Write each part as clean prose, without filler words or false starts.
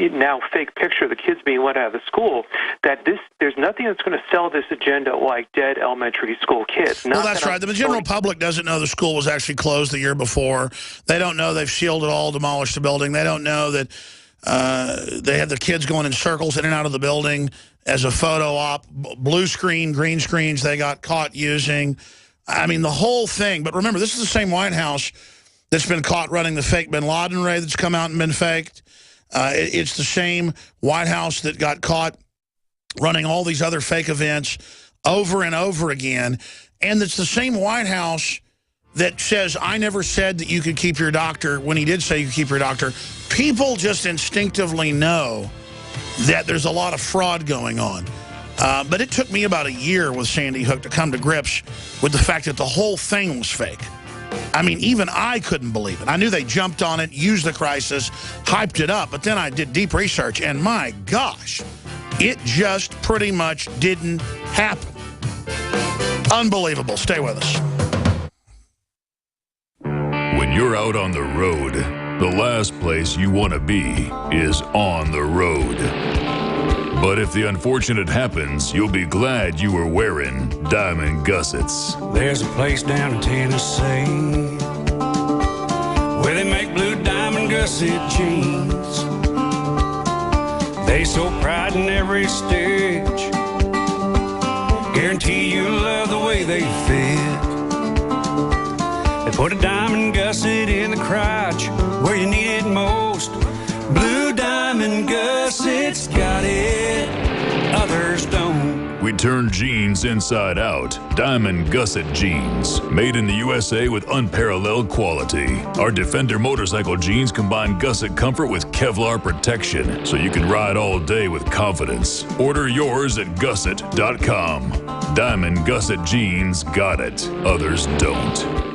now fake picture of the kids being let out of the school, that there's nothing that's going to sell this agenda like dead elementary school kids. Well, that's right. The general public doesn't know the school was actually closed the year before. They don't know they've shielded all, demolished the building. They don't know that they had the kids going in circles in and out of the building as a photo op. Blue screen, green screens they got caught using. I mean, the whole thing. But remember, this is the same White House that's been caught running the fake bin Laden raid that's come out and been faked. It's the same White House that got caught running all these other fake events over and over again. And it's the same White House that says, I never said that you could keep your doctor, when he did say you could keep your doctor. People just instinctively know that there's a lot of fraud going on. But it took me about a year with Sandy Hook to come to grips with the fact that the whole thing was fake. I mean, even I couldn't believe it. I knew they jumped on it, used the crisis, hyped it up, but then I did deep research, and my gosh, it just pretty much didn't happen. Unbelievable. Stay with us. When you're out on the road, the last place you want to be is on the road. But if the unfortunate happens, you'll be glad you were wearing diamond gussets. There's a place down in Tennessee where they make blue diamond gusset jeans. They so pride in every stitch, guarantee you'll love the way they fit. They put a diamond gusset in the crotch where you need it most. Blue diamond gussets got it, others don't. We turn jeans inside out. Diamond gusset jeans, made in the USA with unparalleled quality. Our Defender motorcycle jeans combine gusset comfort with Kevlar protection, so you can ride all day with confidence. Order yours at gusset.com. Diamond gusset jeans got it, others don't.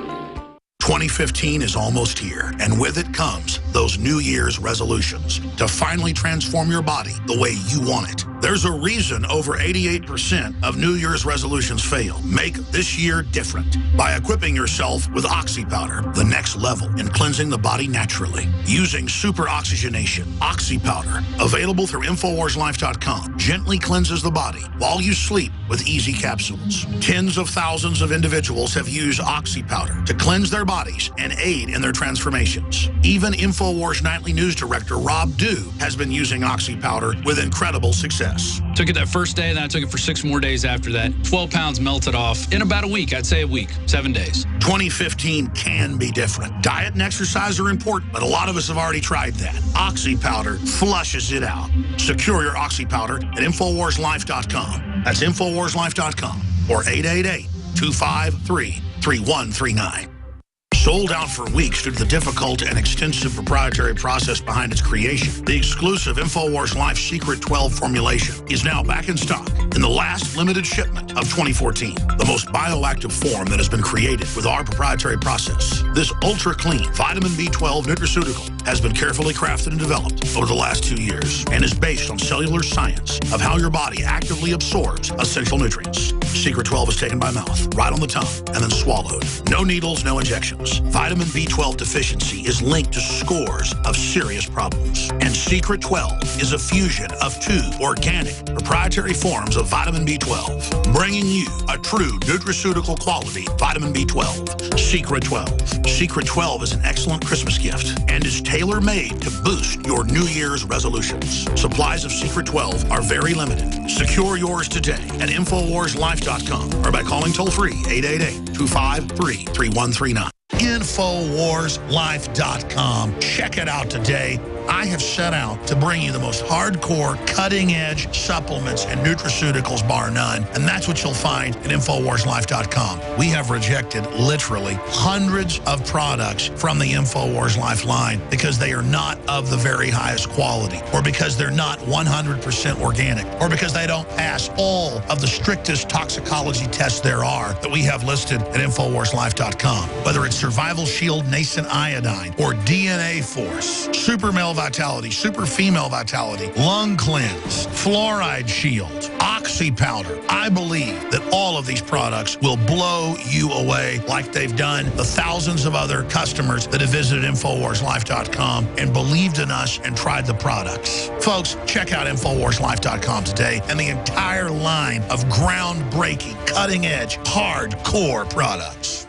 2015 is almost here, and with it comes those New Year's resolutions to finally transform your body the way you want it. There's a reason over 88% of New Year's resolutions fail. Make this year different by equipping yourself with Oxy Powder, the next level in cleansing the body naturally. Using super oxygenation, Oxy Powder, available through InfoWarsLife.com, gently cleanses the body while you sleep with easy capsules. Tens of thousands of individuals have used Oxy Powder to cleanse their bodies and aid in their transformations. Even InfoWars Nightly News Director Rob Dew has been using Oxy Powder with incredible success. Took it that first day, then I took it for 6 more days after that. 12 pounds melted off in about a week. I'd say a week, 7 days. 2015 can be different. Diet and exercise are important, but a lot of us have already tried that. Oxy Powder flushes it out. Secure your Oxy Powder at InfoWarsLife.com. That's InfoWarsLife.com or 888-253-3139. Sold out for weeks due to the difficult and extensive proprietary process behind its creation, the exclusive InfoWars Life Secret 12 formulation is now back in stock in the last limited shipment of 2014. The most bioactive form that has been created with our proprietary process. This ultra-clean vitamin B12 nutraceutical has been carefully crafted and developed over the last 2 years and is based on cellular science of how your body actively absorbs essential nutrients. Secret 12 is taken by mouth, right on the tongue, and then swallowed. No needles, no injections. Vitamin B12 deficiency is linked to scores of serious problems. And Secret 12 is a fusion of 2 organic, proprietary forms of vitamin B12, bringing you a true nutraceutical quality vitamin B12. Secret 12. Secret 12 is an excellent Christmas gift and is tailor-made to boost your New Year's resolutions. Supplies of Secret 12 are very limited. Secure yours today at InfoWarsLife.com or by calling toll-free 888-253-3139. InfoWarsLife.com. Check it out today. I have set out to bring you the most hardcore, cutting-edge supplements and nutraceuticals, bar none. And that's what you'll find at InfoWarsLife.com. We have rejected literally hundreds of products from the InfoWars Life line because they are not of the very highest quality, or because they're not 100% organic, or because they don't pass all of the strictest toxicology tests there are that we have listed at InfoWarsLife.com. Whether it's Survival Shield Nascent Iodine or DNA Force, Super Male vitality, super female vitality, lung cleanse, fluoride shield, oxy powder. I believe that all of these products will blow you away like they've done the thousands of other customers that have visited InfoWarsLife.com and believed in us and tried the products. Folks, check out InfoWarsLife.com today and the entire line of groundbreaking, cutting-edge, hardcore products.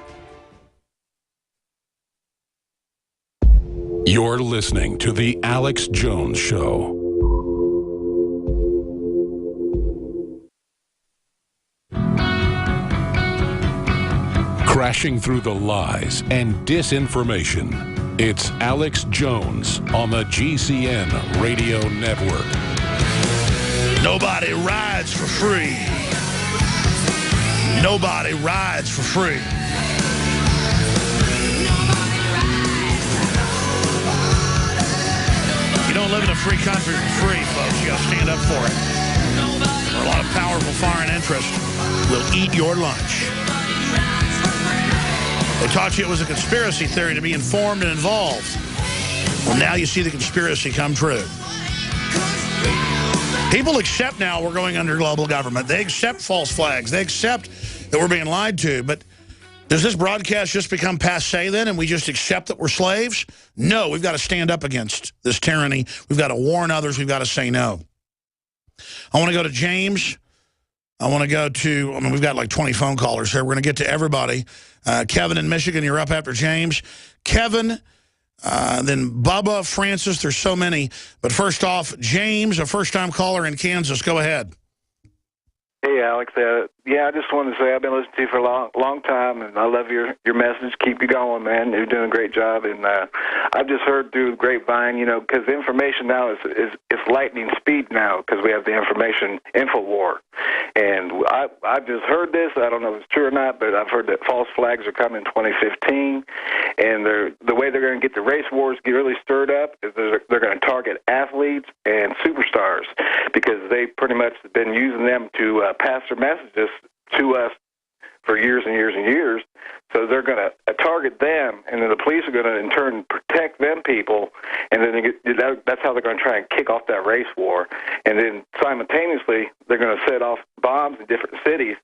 You're listening to The Alex Jones Show. Crashing through the lies and disinformation, it's Alex Jones on the GCN Radio Network. Nobody rides for free. Nobody rides for free. You don't live in a free country for free, folks. You got to stand up for it. Or a lot of powerful foreign interests will eat your lunch. They taught you it was a conspiracy theory to be informed and involved. Well, now you see the conspiracy come true. People accept now we're going under global government. They accept false flags. They accept that we're being lied to. But does this broadcast just become passé then and we just accept that we're slaves? No, we've got to stand up against this tyranny. We've got to warn others. We've got to say no. I want to go to James. I want to go to, I mean, we've got like 20 phone callers here. We're going to get to everybody. Kevin in Michigan, you're up after James. Kevin, then Bubba, Francis, there's so many. But first off, James, a first-time caller in Kansas. Go ahead. Hey, Alex. Yeah, I just wanted to say I've been listening to you for a long time, and I love your message. Keep you going, man. You're doing a great job. And I've just heard through the grapevine, you know, because the information now is lightning speed now because we have the information info war. And I've just heard this. I don't know if it's true or not, but I've heard that false flags are coming in 2015. And the way they're going to get the race wars get really stirred up is they're going to target athletes and superstars because they pretty much have been using them to pass their messages to us for years and years and years. So they're going to target them, and then the police are going to, in turn, protect them people, and then that's how they're going to try and kick off that race war. And then simultaneously, they're going to set off bombs in different cities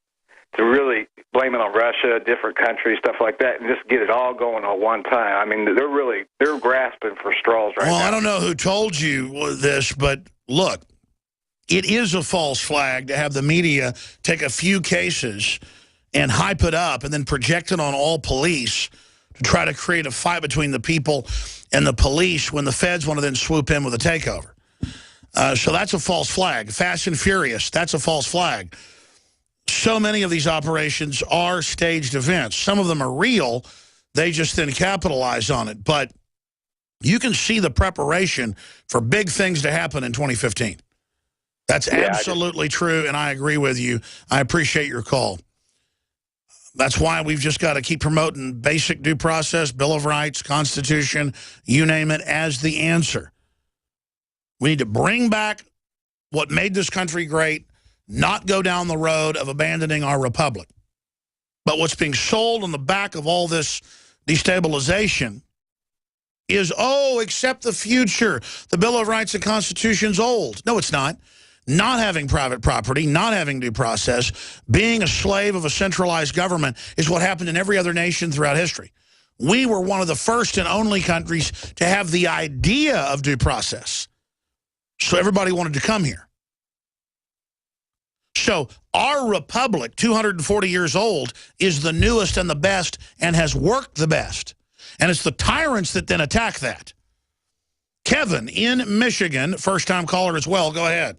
to really blame it on Russia, different countries, stuff like that, and just get it all going at one time. I mean, they're grasping for straws right now. Well, I don't know who told you this, but look, it is a false flag to have the media take a few cases and hype it up and then project it on all police to try to create a fight between the people and the police when the feds want to then swoop in with a takeover. So that's a false flag. Fast and Furious, that's a false flag. So many of these operations are staged events. Some of them are real. They just then capitalize on it. But you can see the preparation for big things to happen in 2015. That's absolutely true, and I agree with you. I appreciate your call. That's why we've just got to keep promoting basic due process, Bill of Rights, Constitution, you name it, as the answer. We need to bring back what made this country great, not go down the road of abandoning our republic. But what's being sold on the back of all this destabilization is, oh, accept the future. The Bill of Rights and Constitution's old. No, it's not. Not having private property, not having due process, being a slave of a centralized government is what happened in every other nation throughout history. We were one of the first and only countries to have the idea of due process. So everybody wanted to come here. So our republic, 240 years old, is the newest and the best and has worked the best. And it's the tyrants that then attack that. Kevin in Michigan, first-time caller as well. Go ahead.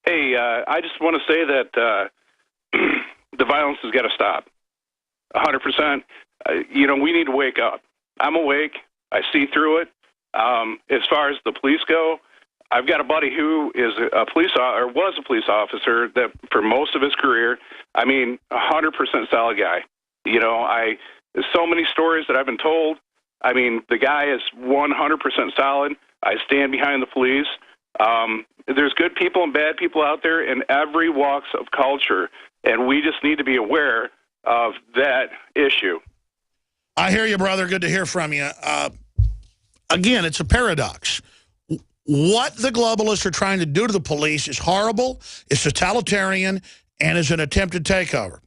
Hey, I just want to say that the violence has got to stop. 100%. You know, we need to wake up. I'm awake. I see through it. As far as the police go, I've got a buddy who is a police or was a police officer that for most of his career, I mean, 100% solid guy. You know, there's so many stories that I've been told. I mean, the guy is 100% solid. I stand behind the police. There's good people and bad people out there in every walks of culture, and we just need to be aware of that issue. I hear you, brother. Good to hear from you. Again, it's a paradox. What the globalists are trying to do to the police is horrible, is totalitarian, and is an attempted takeover.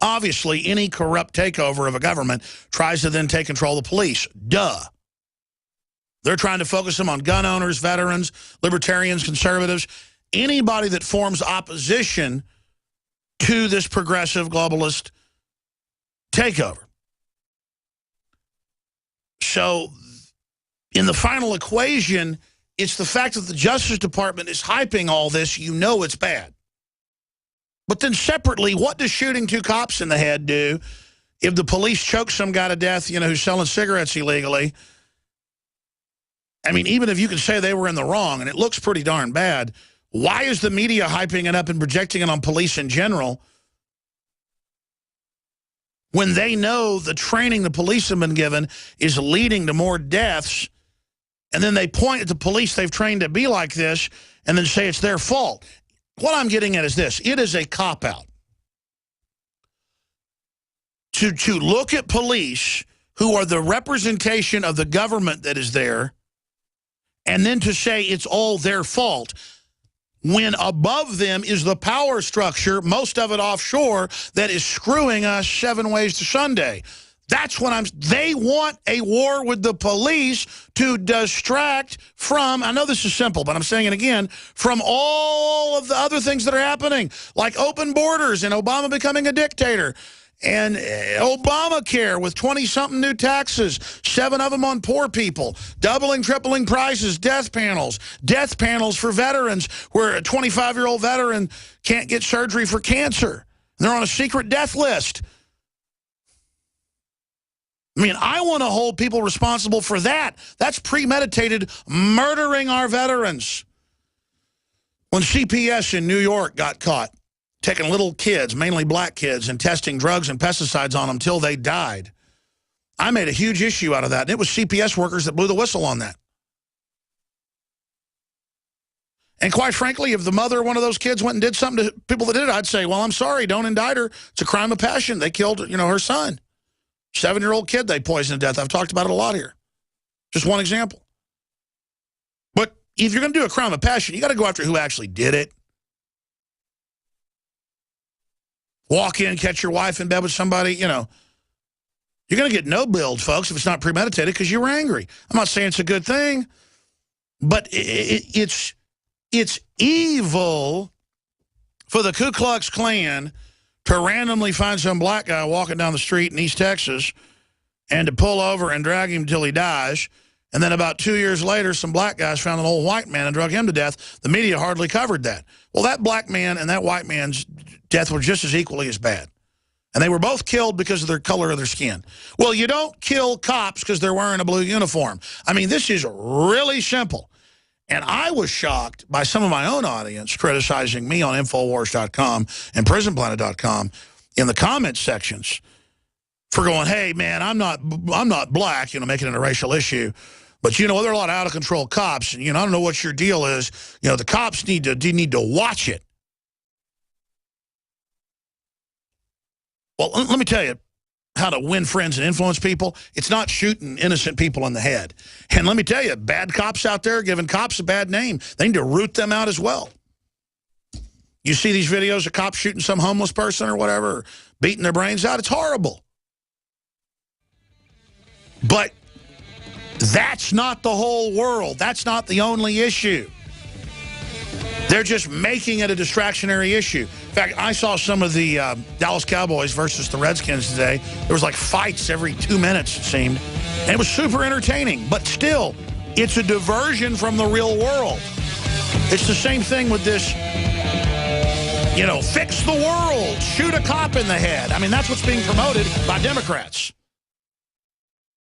Obviously, any corrupt takeover of a government tries to then take control of the police. Duh. They're trying to focus them on gun owners, veterans, libertarians, conservatives, anybody that forms opposition to this progressive globalist takeover. So, in the final equation, it's the fact that the Justice Department is hyping all this, you know it's bad. But then separately, what does shooting 2 cops in the head do if the police choke some guy to death, you know, who's selling cigarettes illegally? I mean, even if you can say they were in the wrong, and it looks pretty darn bad, why is the media hyping it up and projecting it on police in general when they know the training the police have been given is leading to more deaths, and then they point at the police they've trained to be like this and then say it's their fault? What I'm getting at is this. It is a cop-out to look at police who are the representation of the government that is there and then to say it's all their fault when above them is the power structure, most of it offshore, that is screwing us 7 ways to Sunday. That's what they want a war with the police to distract from, I know this is simple, but I'm saying it again, from all of the other things that are happening, like open borders and Obama becoming a dictator, and Obamacare with 20-something new taxes, 7 of them on poor people, doubling, tripling prices, death panels for veterans where a 25-year-old veteran can't get surgery for cancer. They're on a secret death list. I mean, I want to hold people responsible for that. That's premeditated murdering our veterans. When CPS in New York got caught taking little kids, mainly black kids, and testing drugs and pesticides on them till they died, I made a huge issue out of that. And it was CPS workers that blew the whistle on that. And quite frankly, if the mother of one of those kids went and did something to people that did it, I'd say, well, I'm sorry, don't indict her. It's a crime of passion. They killed, her son. 7-year-old kid they poisoned to death. I've talked about it a lot here. Just one example. But if you're going to do a crime of passion, you got to go after who actually did it. Walk in, catch your wife in bed with somebody, You're going to get no billed, folks, if it's not premeditated because you were angry. I'm not saying it's a good thing, but it's evil for the Ku Klux Klan to randomly find some black guy walking down the street in East Texas and to pull over and drag him until he dies. And then about 2 years later, some black guys found an old white man and drug him to death. The media hardly covered that. Well, that black man and that white man's death were just as equally as bad. And they were both killed because of their color of their skin. Well, you don't kill cops because they're wearing a blue uniform. I mean, this is really simple. And I was shocked by some of my own audience criticizing me on Infowars.com and PrisonPlanet.com in the comments sections for going, hey, man, I'm not black, making it a racial issue. But, there are a lot of out-of-control cops. And, I don't know what your deal is. The cops need to watch it. Well, let me tell you how to win friends and influence people. It's not shooting innocent people in the head. And let me tell you, bad cops out there giving cops a bad name. They need to root them out as well. You see these videos of cops shooting some homeless person or whatever, or beating their brains out. It's horrible. But that's not the whole world. That's not the only issue. They're just making it a distractionary issue. In fact, I saw some of the Dallas Cowboys versus the Redskins today. There was like fights every 2 minutes, it seemed. And it was super entertaining. But still, it's a diversion from the real world. It's the same thing with this, fix the world, shoot a cop in the head. I mean, that's what's being promoted by Democrats.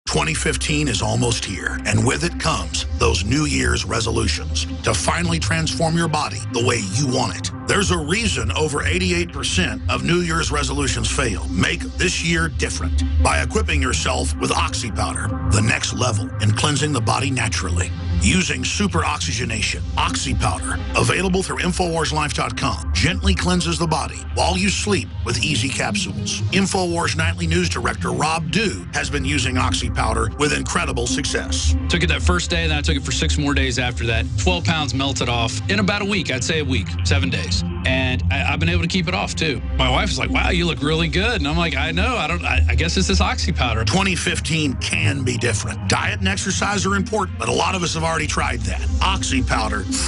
2015 is almost here, and with it comes those New Year's resolutions to finally transform your body the way you want it. There's a reason over 88% of New Year's resolutions fail. Make this year different by equipping yourself with Oxy Powder, the next level in cleansing the body naturally. Using super oxygenation, Oxy Powder, available through InfoWarsLife.com, gently cleanses the body while you sleep with easy capsules. InfoWars Nightly News Director Rob Dew has been using Oxy Powder with incredible success. Took it that first day, then I took it for 6 more days after that. 12 pounds melted off in about a week. I'd say a week, 7 days. And I've been able to keep it off, too. My wife was like, wow, you look really good. And I'm like, I know. I guess it's this Oxy Powder. 2015 can be different. Diet and exercise are important, but a lot of us have already tried that. Oxy Powder